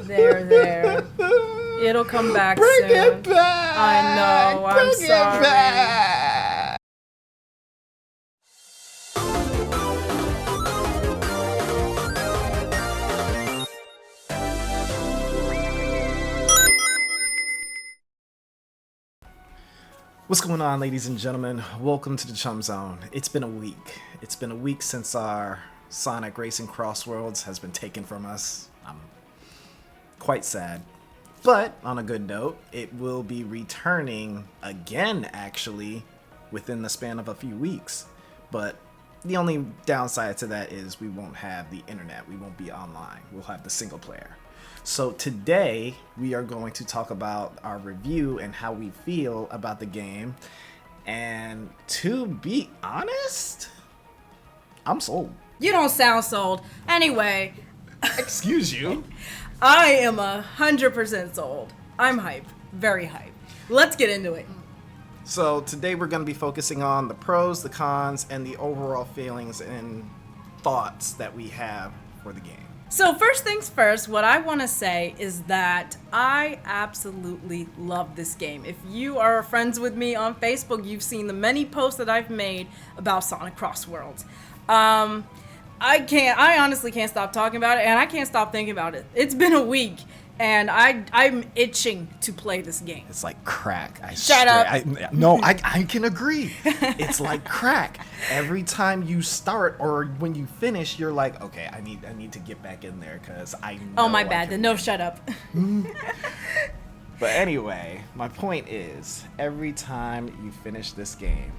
There. It'll come back soon. Bring it back. I know. I'm Bring sorry. it back. What's going on, ladies and gentlemen? Welcome to the Chum Zone. It's been a week. It's been a week since our Sonic Racing Crossworlds has been taken from us. I'm quite sad. But on a good note, it will be returning again, actually, within the span of a few weeks. But the only downside to that is we won't have the internet. We won't be online. We'll have the single player. So today we are going to talk about our review and how we feel about the game. And to be honest, I'm sold. You don't sound sold. Anyway, Excuse you. I am 100% sold. I'm hype. Very hype. Let's get into it. So today we're going to be focusing on the pros, the cons, and the overall feelings and thoughts that we have for the game. So first things first, what I want to say is that I absolutely love this game. If you are friends with me on Facebook, you've seen the many posts that I've made about Sonic Crossworlds. I honestly can't stop talking about it, and I can't stop thinking about it. It's been a week, and I'm itching to play this game. It's like crack. Shut up. I can agree. It's like crack. Every time you start or when you finish, you're like, okay, I need to get back in there because I know. Oh, my bad. Then no, shut up. But anyway, my point is, every time you finish this game,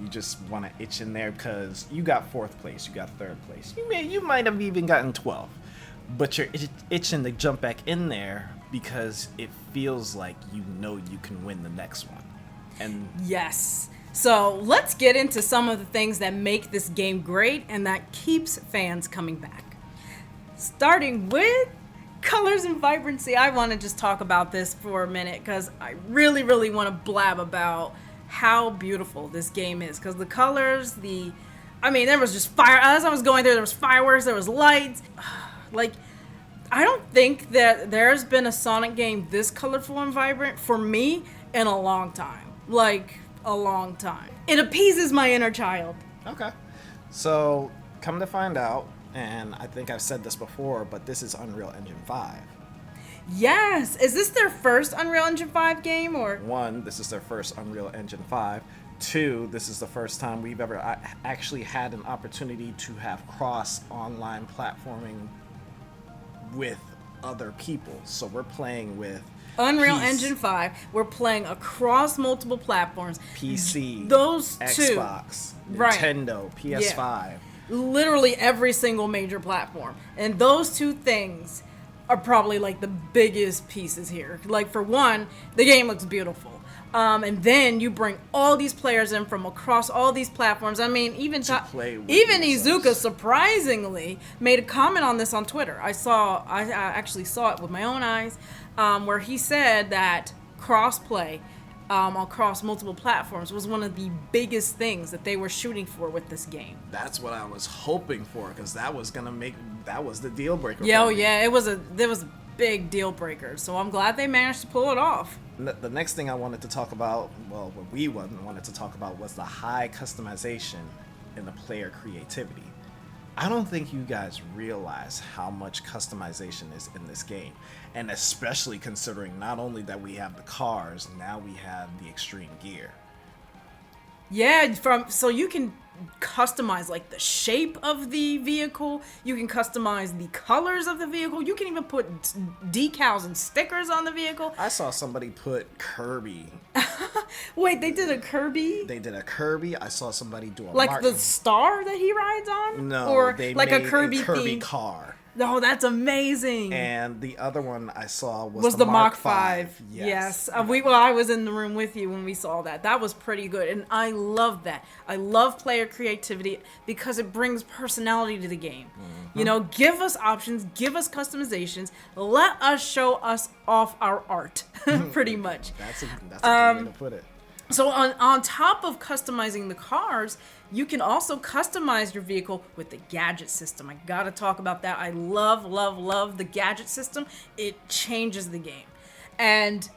you just want to itch in there because you got 4th place, you got 3rd place. You might have even gotten 12th. But you're itching to jump back in there because it feels like you know you can win the next one. And yes. So let's get into some of the things that make this game great and that keeps fans coming back. Starting with colors and vibrancy. I want to just talk about this for a minute because I really, really want to blab about how beautiful this game is. Because the colors, there was just fire. As I was going there was fireworks, there was lights. Like, I don't think that there's been a Sonic game this colorful and vibrant for me in a long time. Like, a long time. It appeases my inner child. okay. So, come to find out, and I think I've said this before, but this is Unreal Engine 5. Yes! Is this their first Unreal Engine 5 game, or? 1, this is their first Unreal Engine 5. 2, this is the first time we've ever actually had an opportunity to have cross-online platforming with other people. So we're playing with Unreal Engine 5. We're playing across multiple platforms. PC, those two. Xbox, Right. Nintendo, PS5. Yeah. Literally every single major platform. And those two things are probably like the biggest pieces here. Like, for one, the game looks beautiful. And then you bring all these players in from across all these platforms. I mean, even Izuka surprisingly made a comment on this on Twitter. I actually saw it with my own eyes, where he said that crossplay across multiple platforms was one of the biggest things that they were shooting for with this game. That's what I was hoping for, because that was the deal breaker. Yeah, it was a big deal breaker. So I'm glad they managed to pull it off. The next thing I wanted to talk about, what we wanted to talk about, was the high customization and the player creativity. I don't think you guys realize how much customization is in this game, and especially considering not only that we have the cars, now we have the extreme gear. Yeah, so you can customize like the shape of the vehicle, you can customize the colors of the vehicle, you can even put decals and stickers on the vehicle. I saw somebody put Kirby. Wait, they did a Kirby? They did a Kirby. I saw somebody do a like Martin. the star that he rides on? No, or they like made a Kirby Kirby theme? car. Oh, that's amazing. And the other one I saw was the Mach 5. Yes. I was in the room with you when we saw that. That was pretty good. And I love that. I love player creativity because it brings personality to the game. Mm-hmm. You know, give us options, give us customizations, let us show us off our art, pretty much. That's a good way to put it. So on top of customizing the cars, you can also customize your vehicle with the gadget system. I gotta talk about that. I love, love, love the gadget system. It changes the game. And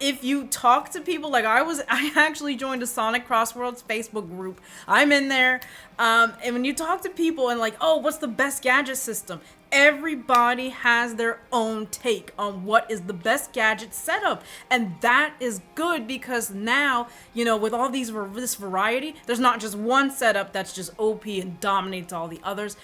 if you talk to people, like I actually joined a Sonic Crossworlds Facebook group. I'm in there. And when you talk to people and like, oh, what's the best gadget system? Everybody has their own take on what is the best gadget setup. And that is good because now, with all this variety, there's not just one setup that's just OP and dominates all the others.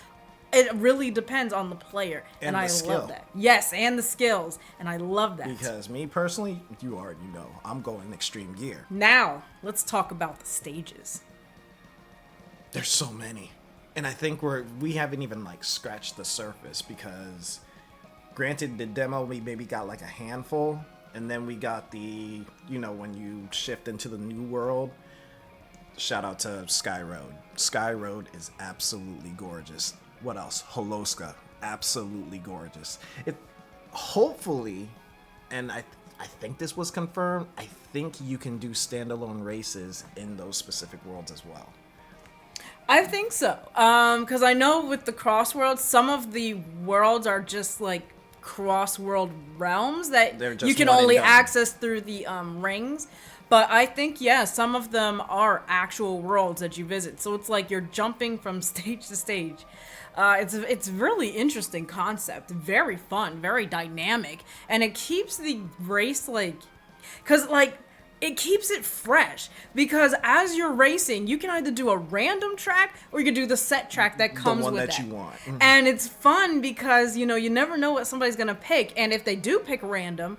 It really depends on the player, and I love that. Yes, and the skills, and I love that. Because me personally, you already know, I'm going extreme gear. Now, let's talk about the stages. There's so many. And I think we haven't even like scratched the surface because granted the demo we maybe got like a handful, and then we got the, when you shift into the new world, shout out to Sky Road. Sky Road is absolutely gorgeous. What else? Holoska, absolutely gorgeous. It hopefully, and I think this was confirmed, I think you can do standalone races in those specific worlds as well. I think so, because I know with the Crossworlds, some of the worlds are just like cross-world realms that you can only access through the rings. But I think, some of them are actual worlds that you visit. So it's like you're jumping from stage to stage. It's really interesting concept, very fun, very dynamic, and it keeps the race it keeps it fresh because as you're racing, you can either do a random track or you can do the set track that comes with that. The one that you want. Mm-hmm. And it's fun because, you never know what somebody's going to pick. And if they do pick random,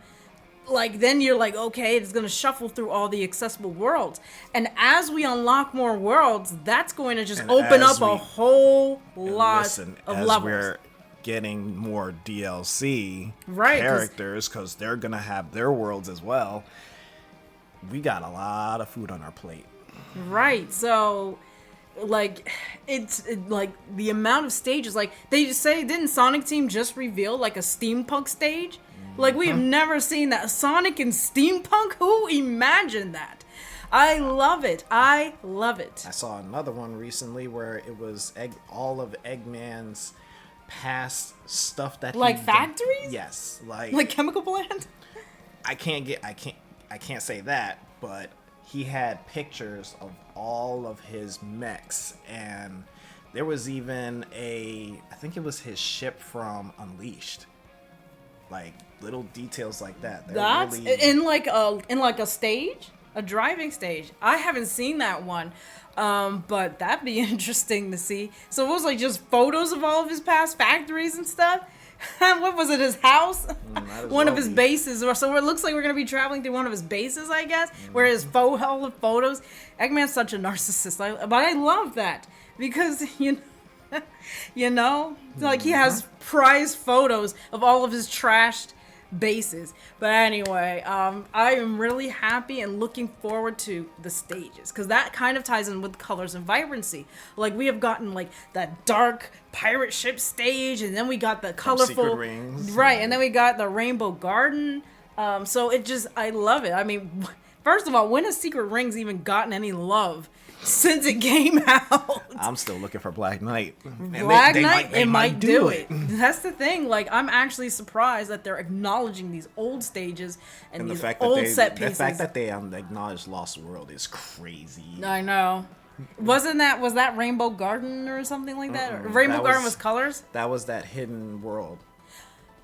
then you're like, okay, it's going to shuffle through all the accessible worlds. And as we unlock more worlds, that's going to just open up a whole lot of levels. We're getting more DLC characters because they're going to have their worlds as well. We got a lot of food on our plate. Right. So, it's the amount of stages, they just say, didn't Sonic Team just reveal a steampunk stage? We have never seen that. Sonic and steampunk? Who imagined that? I love it. I saw another one recently where it was all of Eggman's past stuff that factories? Yes. Like chemical plant? I can't say that, but he had pictures of all of his mechs, and there was even I think it was his ship from Unleashed. Little details like that. That's really... in a stage, a driving stage. I haven't seen that one, but that'd be interesting to see. So it was just photos of all of his past factories and stuff. What was it? His house? One of his bases. So it looks like we're gonna be traveling through one of his bases, I guess, where his all the photos. Eggman's such a narcissist, but I love that because he has prized photos of all of his trashed bases. But anyway, I am really happy and looking forward to the stages because that kind of ties in with colors and vibrancy. We have gotten that dark pirate ship stage, and then we got the colorful rings, right, and then we got the rainbow garden. So I love it. I mean, first of all, when has Secret Rings even gotten any love since it came out? I'm still looking for Black Knight. Black Knight, it might do it. That's the thing. I'm actually surprised that they're acknowledging these old stages and these old set pieces. The fact that they acknowledge Lost World is crazy. I know. Was that Rainbow Garden or something like that? Or Rainbow Garden was colors? That was that hidden world.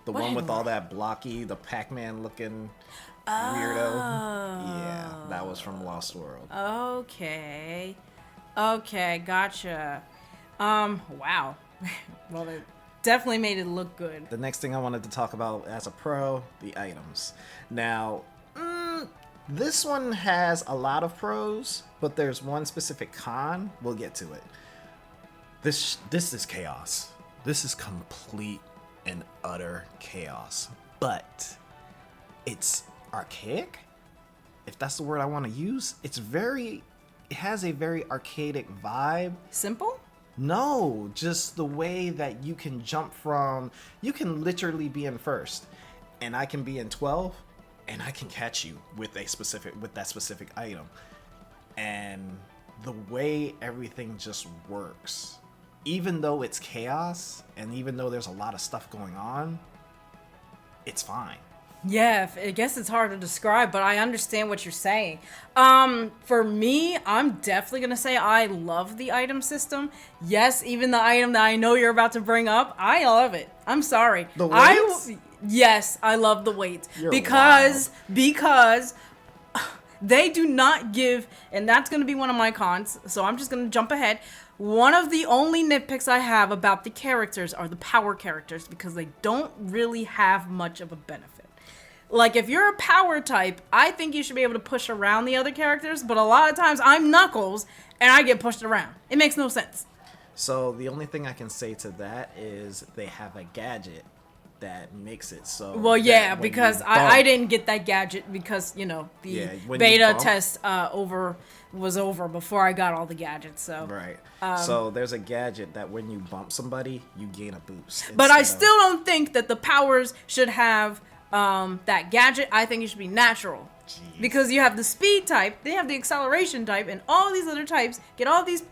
The one with all that blocky, the Pac-Man looking weirdo. Yeah, that was from Lost World. Okay, gotcha. Wow. Well, it definitely made it look good. The next thing I wanted to talk about as a pro, the items. Now, this one has a lot of pros, but there's one specific con. We'll get to it. This is chaos. This is complete and utter chaos. But it's archaic, if that's the word I want to use. It has a very archaic vibe. Simple? No, just the way that you can jump from, you can literally be in first and I can be in 12 and I can catch you with that specific item. And the way everything just works, even though it's chaos and even though there's a lot of stuff going on, it's fine. Yeah, I guess it's hard to describe, but I understand what you're saying. For me, I'm definitely gonna say I love the item system. Yes, even the item that I know you're about to bring up, I love it. I'm sorry. The weights? Yes, I love the weights. You're because they do not give, and that's gonna be one of my cons, so I'm just gonna jump ahead. One of the only nitpicks I have about the characters are the power characters, because they don't really have much of a benefit. Like, if you're a power type, I think you should be able to push around the other characters, but a lot of times I'm Knuckles, and I get pushed around. It makes no sense. So the only thing I can say to that is they have a gadget that makes it so. Well, yeah, because I didn't get that gadget because, the beta test was over before I got all the gadgets, so. Right. So there's a gadget that when you bump somebody, you gain a boost. But I still don't think that the powers should have that gadget. I think it should be natural. Jeez. Because you have the speed type, they have the acceleration type, and all these other types get all these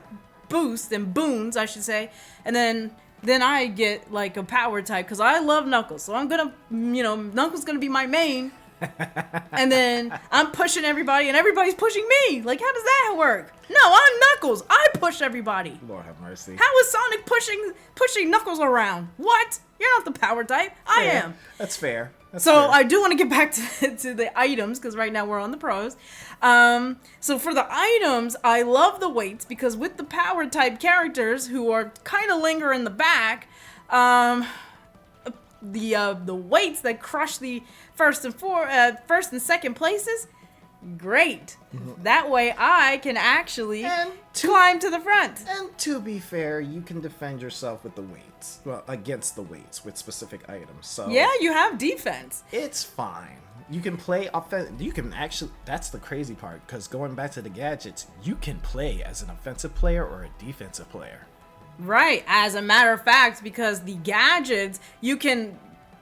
boosts and boons, I should say, and then I get like a power type because I love Knuckles, so I'm gonna, Knuckles gonna be my main, and then I'm pushing everybody, and everybody's pushing me. Like, how does that work? No, I'm Knuckles. I push everybody. Lord have mercy. How is Sonic pushing Knuckles around? What? You're not the power type. I am. That's fair. That's so fair. I do want to get back to the items because right now we're on the pros. So for the items, I love the weights because with the power type characters who are kind of linger in the back, the weights that crush the first and second places, great. Mm-hmm. That way I can actually climb to the front. And to be fair, you can defend yourself with the weights. Well, against the weights with specific items. So yeah, you have defense. It's fine. You can play you can actually, that's the crazy part, because going back to the gadgets, you can play as an offensive player or a defensive player. Right. As a matter of fact, because the gadgets, you can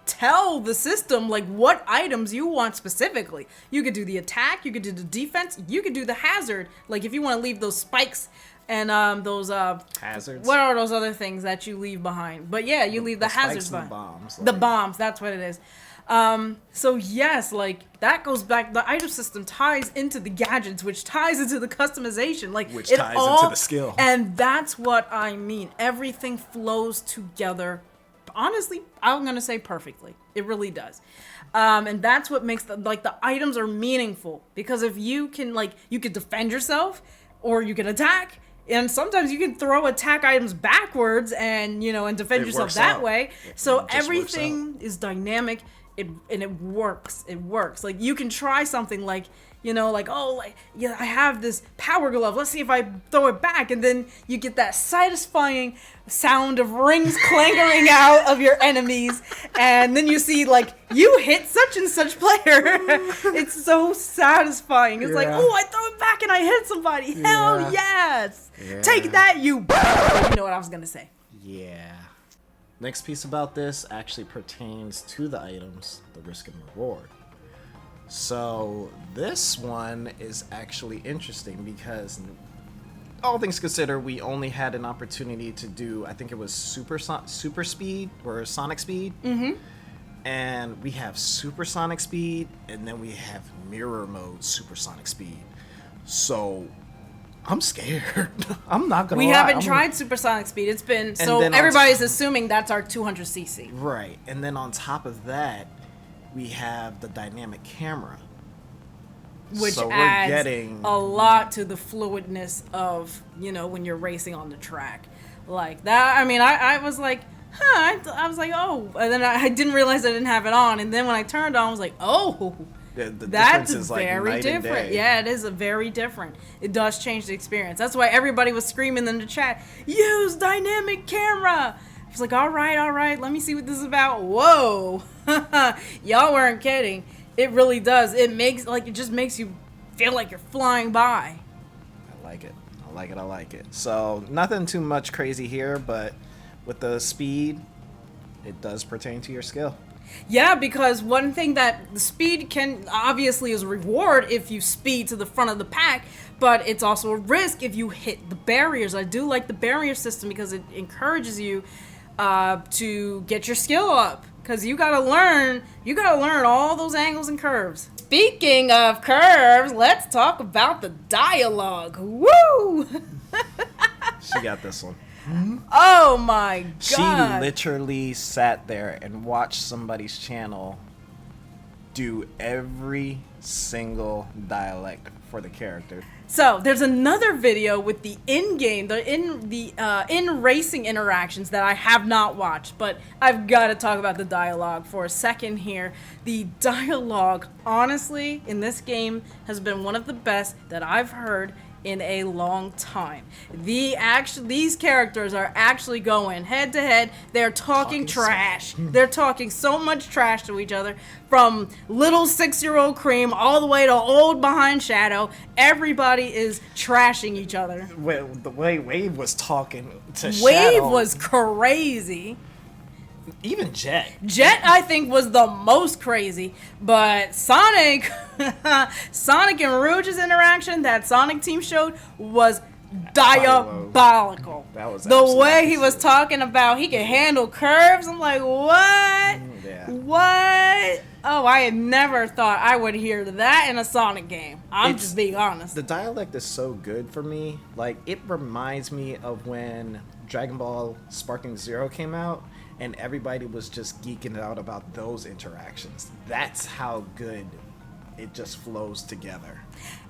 tell the system like what items you want specifically. You could do the attack, you could do the defense, you could do the hazard. Like if you want to leave those spikes and those hazards. What are those other things that you leave behind? But yeah, you leave the hazards behind. The bombs. The bombs, that's what it is. So yes, like that goes back. The item system ties into the gadgets, which ties into the customization, like which ties into the skill. And that's what I mean. Everything flows together. Honestly, I'm gonna say perfectly. It really does. And that's what makes the items are meaningful, because if you can, like, you could defend yourself or you can attack. And sometimes you can throw attack items backwards and, and defend yourself that way. So everything is dynamic. And it works. It works. Like, you can try something like, I have this power glove. Let's see if I throw it back. And then you get that satisfying sound of rings clanging out of your enemies. And then you see, like, you hit such and such player. It's so satisfying. It's like, oh, I throw it back and I hit somebody. Yeah. Hell yes. Yeah. Take that, you. You know what I was going to say. Yeah. Next piece about this actually pertains to the items, the risk and reward. So this one is actually interesting because, all things considered, we only had an opportunity to do, I think it was super speed or sonic speed. Mm-hmm. And we have supersonic speed, and then we have mirror mode supersonic speed. So I'm scared. I'm not gonna lie. We haven't tried supersonic speed. It's been, so everybody's assuming that's our 200cc. Right. And then on top of that, we have the dynamic camera. Which adds a lot to the fluidness of, when you're racing on the track. Like that, I mean, I was like, I was like, oh. And then I didn't realize I didn't have it on. And then when I turned on, I was like, oh. The that's is like very different. Yeah, it is a very different. It does change the experience. That's why everybody was screaming in the chat, use dynamic camera. I was like, all right, let me see what this is about. Whoa. Y'all weren't kidding. It really does. It just makes you feel like you're flying by. I like it. So nothing too much crazy here, but with the speed, it does pertain to your skill. Yeah, because one thing that the speed can obviously is a reward if you speed to the front of the pack, but it's also a risk if you hit the barriers. I do like the barrier system because it encourages you to get your skill up, because you gotta learn all those angles and curves. Speaking of curves, let's talk about the dialogue. Woo! She got this one. Oh my god. She literally sat there and watched somebody's channel do every single dialect for the character. So there's another video with the in-game, in-racing interactions that I have not watched, but I've got to talk about the dialogue for a second here. The dialogue, honestly, in this game has been one of the best that I've heard in a long time. These characters are actually going head to head. They're talking trash. They're talking so much trash to each other, from little 6-year-old Cream all the way to old behind Shadow. Everybody is trashing each other. Well, the way Wave was talking to Shadow. Wave was crazy. Even Jet. Jet, I think, was the most crazy, but Sonic, Sonic and Rouge's interaction that Sonic Team showed was diabolical. That was the way he was talking about he can handle curves. I'm like, what? Yeah. What? Oh, I had never thought I would hear that in a Sonic game. I'm just being honest. The dialect is so good for me. Like, it reminds me of when Dragon Ball Sparking Zero came out, and everybody was just geeking out about those interactions. That's how good it just flows together.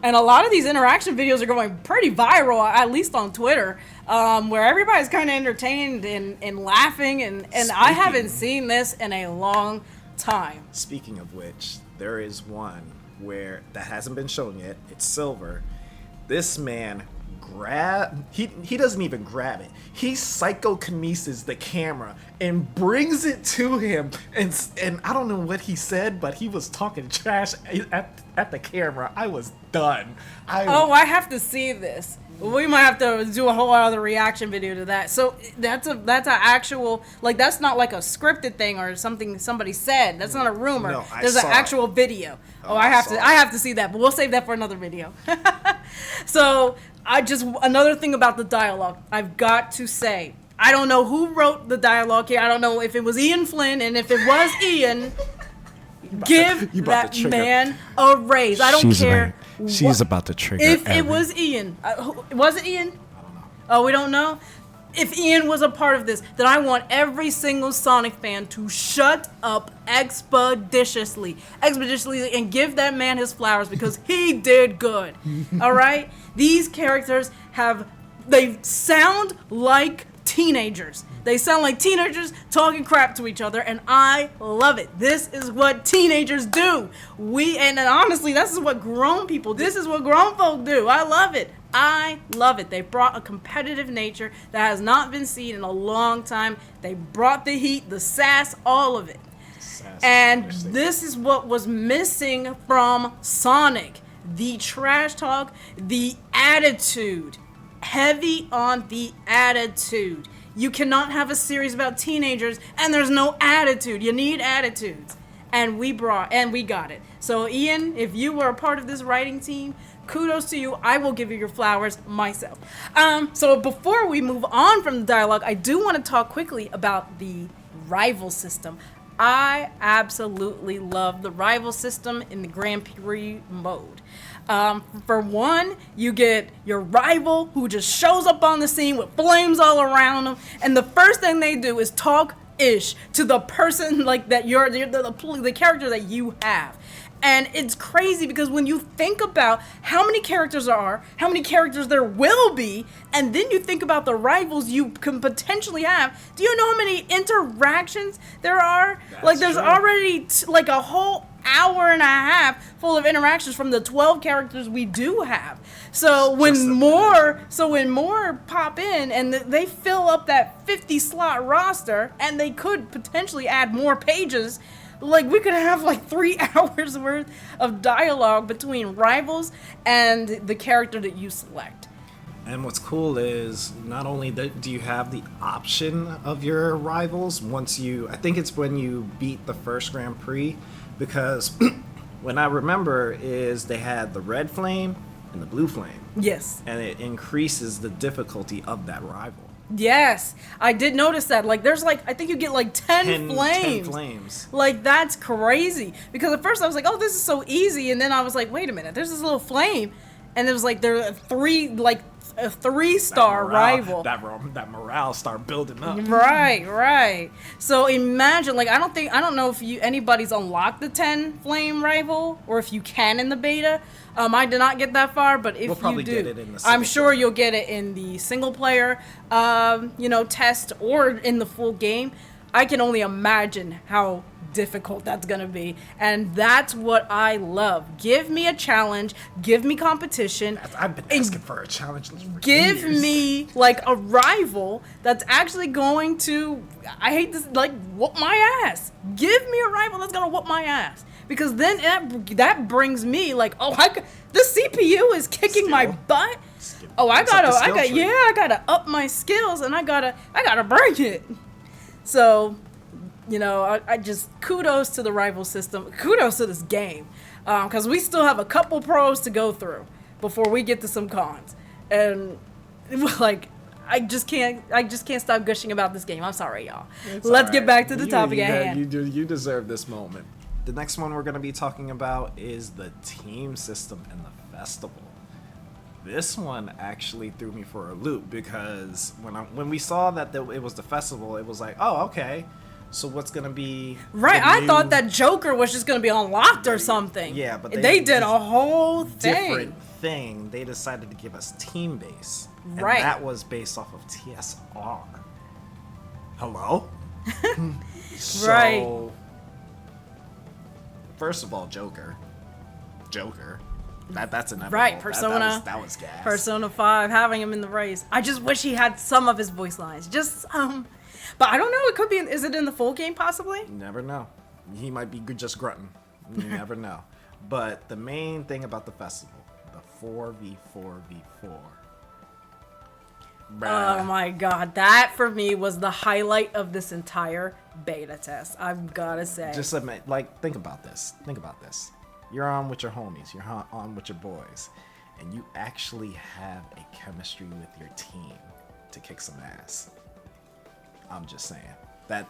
And a lot of these interaction videos are going pretty viral, at least on Twitter, where everybody's kind of entertained and laughing, and I haven't seen this in a long time. Speaking of which, there is one where that hasn't been shown yet. It's Silver. This man he doesn't even grab it. He psychokinesis the camera and brings it to him, and I don't know what he said, but he was talking trash at the camera. I was done. I have to see this. We might have to do a whole other reaction video to that. So that's an actual, like, that's not like a scripted thing or something somebody said. That's not a rumor. No, There's an actual video. I have to see that, but we'll save that for another video. So another thing about the dialogue, I've got to say, I don't know who wrote the dialogue here. I don't know if it was Ian Flynn, and if it was Ian, give that man a raise. I don't care. She's about to trigger. If it was Ian, was it Ian? I don't know. Oh, we don't know? If Ian was a part of this, then I want every single Sonic fan to shut up expeditiously, and give that man his flowers, because he did good. All right? These characters they sound like teenagers. They sound like teenagers talking crap to each other, and I love it. This is what teenagers do. And honestly, this is what grown people do. This is what grown folk do. I love it. I love it. They brought a competitive nature that has not been seen in a long time. They brought the heat, the sass, all of it. And this is what was missing from Sonic. The trash talk, the attitude. Heavy on the attitude. You cannot have a series about teenagers and there's no attitude. You need attitudes. And we got it. So Ian, if you were a part of this writing team, kudos to you. I will give you your flowers myself. So before we move on from the dialogue, I do want to talk quickly about the rival system. I absolutely love the rival system in the Grand Prix mode. For one, you get your rival who just shows up on the scene with flames all around them, and the first thing they do is talk ish to the person like that the character that you have. And it's crazy because when you think about how many characters there are, how many characters there will be, and then you think about the rivals you can potentially have, do you know how many interactions there are? There's already like a whole hour and a half full of interactions from the 12 characters we do have. So when more pop in and they fill up that 50 slot roster, and they could potentially add more pages, like we could have like 3 hours worth of dialogue between rivals and the character that you select. And what's cool is not only do you have the option of your rivals once I think it's when you beat the first Grand Prix, because when I remember is they had the red flame and the blue flame. Yes. And it increases the difficulty of that rival. Yes, I did notice that. Like, there's like, I think you get like 10 flames. 10 flames. Like, that's crazy. Because at first I was like, oh, this is so easy. And then I was like, wait a minute, there's this little flame. And it was like, there are a 3-star rival. That morale start building up. Right. So imagine, like, I don't know if anybody's unlocked the 10 flame rival, or if you can in the beta. I did not get that far, but if We'll probably you do, get it in the I'm sure player. you'll get it in the single player, test, or in the full game. I can only imagine how difficult that's gonna be, and that's what I love. Give me a challenge, give me competition. I've been asking for a challenge for Give years. me like a rival that's actually going to, I hate this, like, whoop my ass. Give me a rival that's gonna whoop my ass, because then that brings me like, oh, the CPU is kicking my butt. Oh, I gotta up my skills, and I gotta bring it. So, I just kudos to the rival system. Kudos to this game, because we still have a couple pros to go through before we get to some cons. And like, I just can't stop gushing about this game. I'm sorry, y'all. Let's get back to the topic at hand. You deserve this moment. The next one we're going to be talking about is the team system in the festival. This one actually threw me for a loop, because when we saw that it was the festival, it was like, oh, okay. So what's gonna be right? I thought that Joker was just gonna be unlocked or something. Yeah, but they did a whole different thing. They decided to give us team base, and right? That was based off of TSR. Hello. Right. First of all, Joker. That's inevitable. Right, Persona. That was gas. Persona 5, having him in the race. I just wish he had some of his voice lines. Just but I don't know. It could be. Is it in the full game possibly? Never know. He might be just grunting. You never know. But the main thing about the festival, the 4v4v4. Oh my god, that for me was the highlight of this entire beta test. I've gotta say. Just admit, think about this. You're on with your homies. You're on with your boys, and you actually have a chemistry with your team to kick some ass. I'm just saying that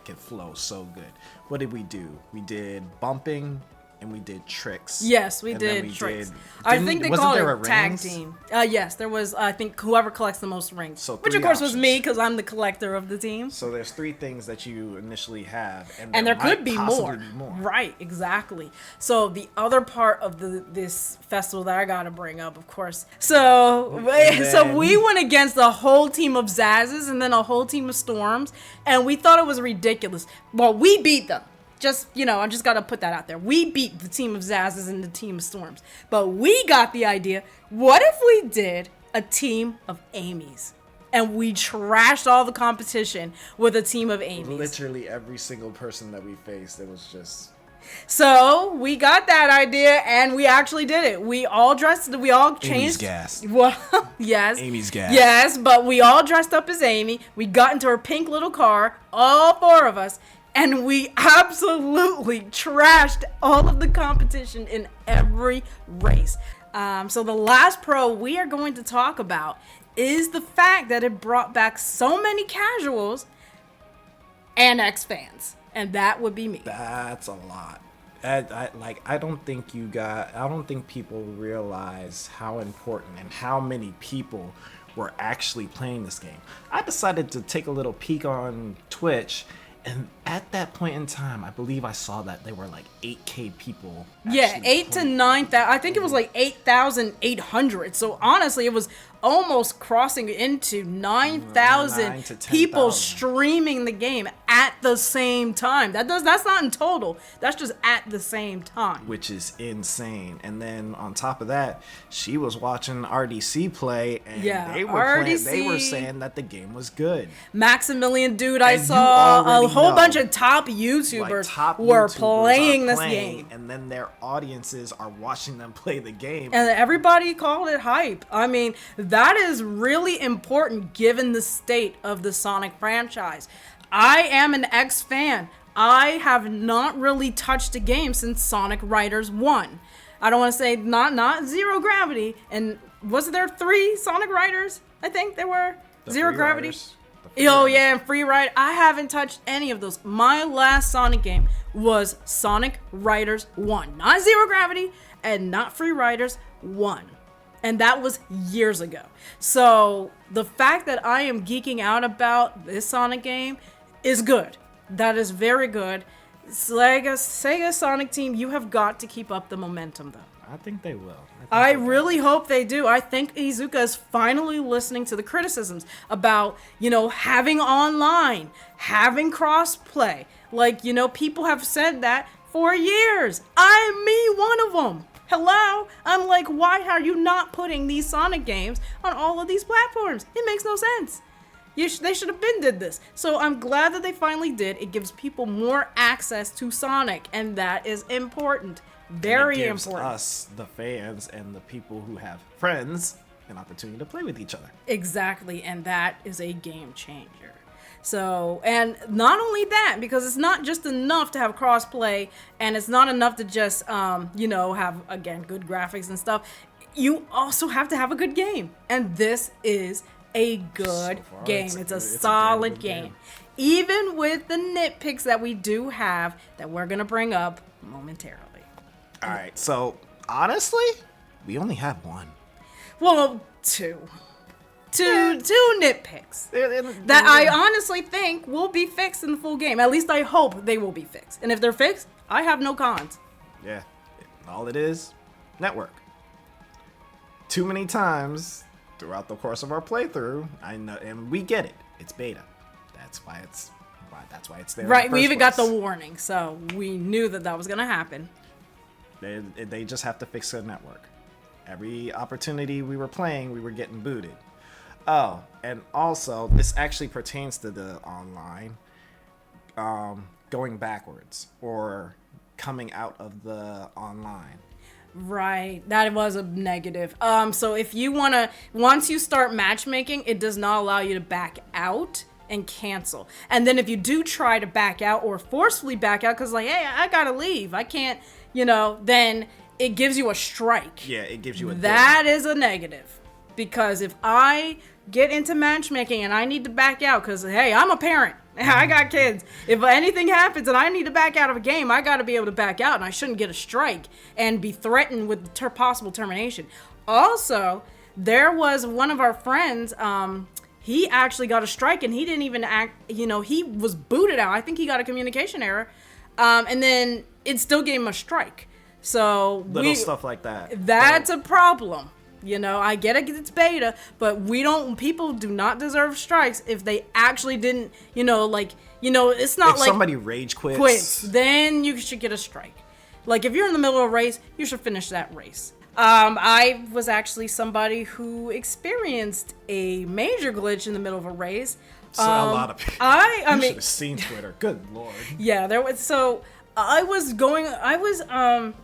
could flow so good. What did we do? We did bumping, and we did tricks. Yes, we did tricks. I think they called it tag team. Yes, there was. I think whoever collects the most rings, which of course was me, because I'm the collector of the team. So there's 3 things that you initially have, and there could be more. Right, exactly. So the other part of this festival that I gotta bring up, of course. So we went against a whole team of Zazzes and then a whole team of Storms, and we thought it was ridiculous. Well, we beat them. I just gotta put that out there. We beat the team of Zazzes and the team of Storms. But we got the idea, what if we did a team of Amy's? And we trashed all the competition with a team of Amy's. Literally every single person that we faced, it was just... So, we got that idea, and we actually did it. We all changed... Amy's gas. Well, yes. Amy's gas. Yes, but we all dressed up as Amy. We got into her pink little car, all 4 of us, and we absolutely trashed all of the competition in every race. So the last pro we are going to talk about is the fact that it brought back so many casuals and X-fans. And that would be me. That's a lot. I don't think people realize how important and how many people were actually playing this game. I decided to take a little peek on Twitch, and at that point in time, I believe I saw that there were like 8K people. Yeah, 8 to 9,000. I think it was like 8,800. So honestly, it was almost crossing into 9,000 people streaming the game at the same time. That's not in total. That's just at the same time. Which is insane. And then on top of that, she was watching RDC play, and they were saying that the game was good. Maximilian, dude, I saw a whole bunch of top YouTubers were playing this game. And then their audiences are watching them play the game. And everybody called it hype. I mean, that is really important given the state of the Sonic franchise. I am an ex-fan. I have not really touched a game since Sonic Riders 1. I don't want to say not Zero Gravity. And was there 3 Sonic Riders? I think there were. Zero Gravity. Oh yeah, and Free Ride. I haven't touched any of those. My last Sonic game was Sonic Riders 1. Not Zero Gravity and not Free Riders 1. And that was years ago. So the fact that I am geeking out about this Sonic game is good. That is very good. Sega Sonic team, you have got to keep up the momentum though. I think they will. I really hope they do. I think Iizuka is finally listening to the criticisms about, having online, having crossplay. Like, people have said that for years. I'm one of them. Hello? I'm like, why are you not putting these Sonic games on all of these platforms? It makes no sense. They should have been did this. So I'm glad that they finally did. It gives people more access to Sonic, and that is important. Very important. It gives us, the fans, and the people who have friends, an opportunity to play with each other. Exactly, and that is a game changer. So, and not only that, because it's not just enough to have crossplay, and it's not enough to just, have, again, good graphics and stuff. You also have to have a good game, and this is a good game. It's a solid game. Even with the nitpicks that we do have that we're going to bring up momentarily. All right, so honestly, we only have one. Well, two nitpicks that I honestly think will be fixed in the full game. At least I hope they will be fixed. And if they're fixed, I have no cons. Yeah, all it is, network. Too many times throughout the course of our playthrough, I know, and we get it. It's beta. That's why it's there. Right, we even got the warning, so we knew that was gonna happen. They just have to fix their network. Every opportunity we were playing, we were getting booted. Oh, and also, this actually pertains to the online, going backwards or coming out of the online. Right, that was a negative. So if you once you start matchmaking, it does not allow you to back out and cancel. And then if you do try to back out or forcefully back out, because hey, I gotta leave, I can't, then it gives you a strike. Yeah, it gives you a That is a negative. Because if I get into matchmaking and I need to back out, because hey, I'm a parent, I got kids. If anything happens and I need to back out of a game, I got to be able to back out, and I shouldn't get a strike and be threatened with possible termination. Also, there was one of our friends, he actually got a strike, and he didn't even act, he was booted out. I think he got a communication error, and then it still gave him a strike. So little stuff like that. That's a problem. I get it, it's beta, but people do not deserve strikes if they actually didn't, it's not if like somebody rage quits, then you should get a strike. Like if you're in the middle of a race, you should finish that race. I was actually somebody who experienced a major glitch in the middle of a race. So a lot of people. I mean, should have seen Twitter. Good Lord. Yeah, there was I was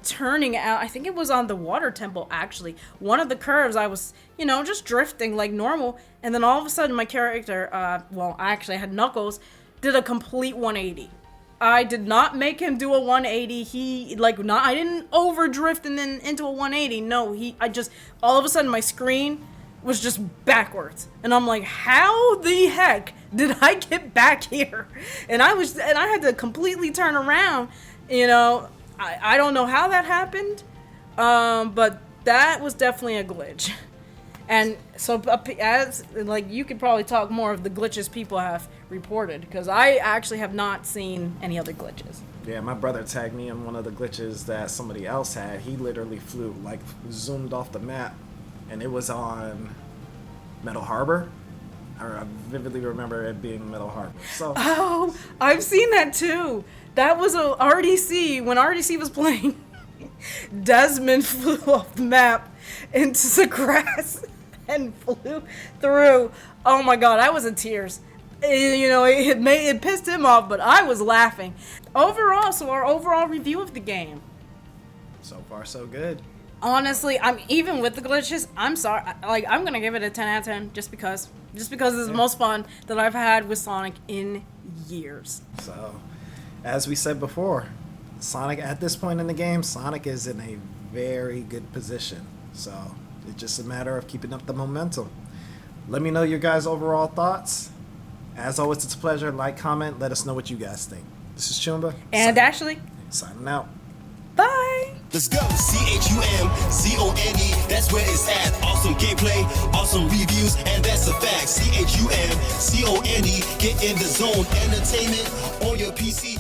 turning out, I think it was on the water temple actually. One of the curves I was, just drifting like normal, and then all of a sudden my character, I actually had Knuckles, did a complete 180. I did not make him do a 180. I didn't overdrift and then into a 180. No, all of a sudden my screen was just backwards. And I'm like, how the heck did I get back here? And I had to completely turn around. I don't know how that happened. But that was definitely a glitch. And so you could probably talk more of the glitches people have reported, because I actually have not seen any other glitches. Yeah, my brother tagged me in one of the glitches that somebody else had. He literally zoomed off the map, and it was on Metal Harbor. I vividly remember it being Middle Harbor. So Oh, I've seen that too. That was a RDC when RDC was playing. Desmond flew off the map into the grass and flew through. Oh my god, I was in tears. It pissed him off, but I was laughing. Overall, so our overall review of the game. so far so good. Honestly, I'm even with the glitches. I'm sorry. Like, I'm gonna give it a 10 out of 10 just because it's the most fun that I've had with Sonic in years. So, as we said before, Sonic at this point in the game, Sonic is in a very good position. So, it's just a matter of keeping up the momentum. Let me know your guys' overall thoughts. As always, it's a pleasure. Like, comment, let us know what you guys think. This is Chumba. And Ashley, Signing out. bye. Let's go. CHUMZONE, that's where it's at. Awesome gameplay, awesome reviews, and that's a fact. CHUMZONE, get in the zone. Entertainment on your PC.